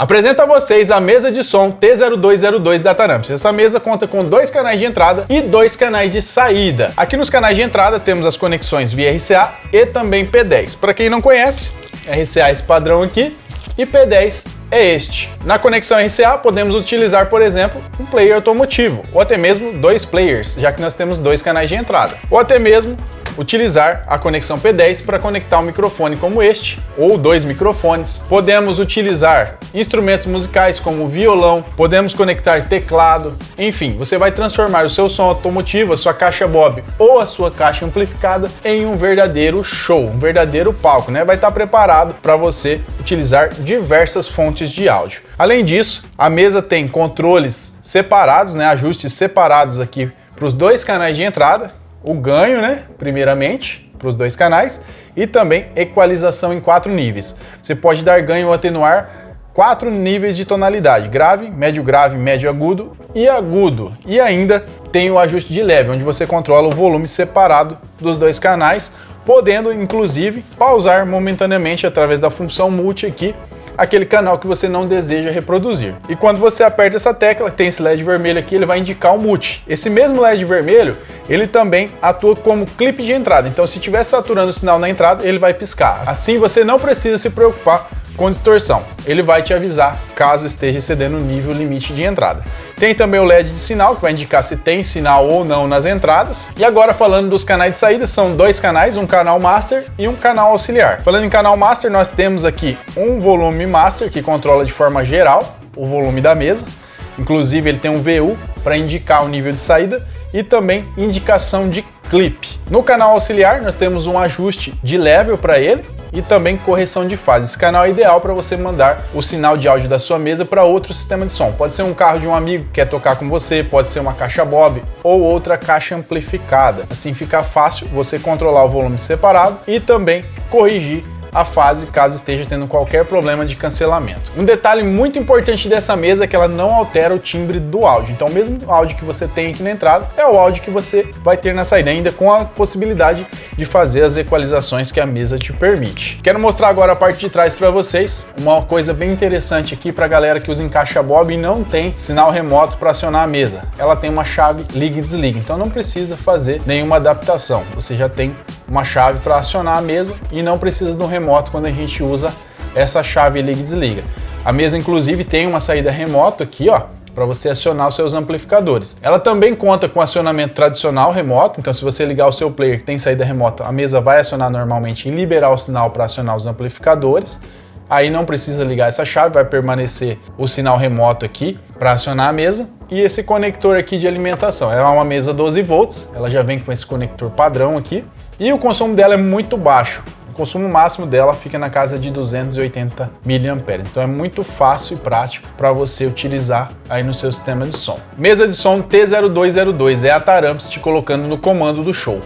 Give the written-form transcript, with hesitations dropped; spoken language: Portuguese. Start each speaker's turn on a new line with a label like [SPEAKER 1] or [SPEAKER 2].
[SPEAKER 1] Apresento a vocês a mesa de som T0202 da Taramps. Essa mesa conta com 2 canais de entrada e 2 canais de saída. Aqui nos canais de entrada temos as conexões via RCA e também P10. Para quem não conhece, RCA é esse padrão aqui e P10 é este. Na conexão RCA podemos utilizar, por exemplo, um player automotivo ou até mesmo 2 players, já que nós temos 2 canais de entrada. Ou até mesmo utilizar a conexão P10 para conectar um microfone como este, ou 2 microfones. Podemos utilizar instrumentos musicais como violão, podemos conectar teclado, enfim, você vai transformar o seu som automotivo, a sua caixa Bob ou a sua caixa amplificada em um verdadeiro show, um verdadeiro palco, né? Vai estar preparado para você utilizar diversas fontes de áudio. Além disso, a mesa tem controles separados, né? Ajustes separados aqui para os 2 canais de entrada, o ganho, né, primeiramente, para os 2 canais, e também equalização em 4 níveis. Você pode dar ganho ou atenuar 4 níveis de tonalidade: grave, médio agudo e agudo. E ainda tem o ajuste de leve, onde você controla o volume separado dos 2 canais, podendo inclusive pausar momentaneamente através da função multi aqui aquele canal que você não deseja reproduzir. E quando você aperta essa tecla, tem esse LED vermelho aqui, ele vai indicar o mute. Esse mesmo LED vermelho, ele também atua como clipe de entrada. Então, se estiver saturando o sinal na entrada, ele vai piscar. Assim, você não precisa se preocupar com distorção. Ele vai te avisar caso esteja excedendo o nível limite de entrada. Tem também o LED de sinal, que vai indicar se tem sinal ou não nas entradas. E agora, falando dos canais de saída, são 2 canais, um canal master e um canal auxiliar. Falando em canal master, nós temos aqui um volume master, que controla de forma geral o volume da mesa. Inclusive, ele tem um VU para indicar o nível de saída e também indicação de clipe. No canal auxiliar, nós temos um ajuste de level para ele e também correção de fase. Esse canal é ideal para você mandar o sinal de áudio da sua mesa para outro sistema de som. Pode ser um carro de um amigo que quer tocar com você, pode ser uma caixa Bob ou outra caixa amplificada. Assim fica fácil você controlar o volume separado e também corrigir a fase caso esteja tendo qualquer problema de cancelamento. Um detalhe muito importante dessa mesa é que ela não altera o timbre do áudio. Então, o mesmo áudio que você tem aqui na entrada é o áudio que você vai ter na saída, ainda com a possibilidade de fazer as equalizações que a mesa te permite. Quero mostrar agora a parte de trás para vocês, uma coisa bem interessante aqui para a galera que usa em caixa Bob e não tem sinal remoto para acionar a mesa. Ela tem uma chave liga e desliga, então não precisa fazer nenhuma adaptação. Você já tem uma chave para acionar a mesa e não precisa de um remoto quando a gente usa essa chave liga e desliga. A mesa inclusive tem uma saída remoto aqui, ó, para você acionar os seus amplificadores. Ela também conta com acionamento tradicional remoto, então se você ligar o seu player que tem saída remota, a mesa vai acionar normalmente e liberar o sinal para acionar os amplificadores. Aí não precisa ligar essa chave, vai permanecer o sinal remoto aqui para acionar a mesa. E esse conector aqui de alimentação, ela é uma mesa 12 volts, ela já vem com esse conector padrão aqui. E o consumo dela é muito baixo. O consumo máximo dela fica na casa de 280 mAh. Então é muito fácil e prático para você utilizar aí no seu sistema de som. Mesa de som T0202 é a Taramps te colocando no comando do show.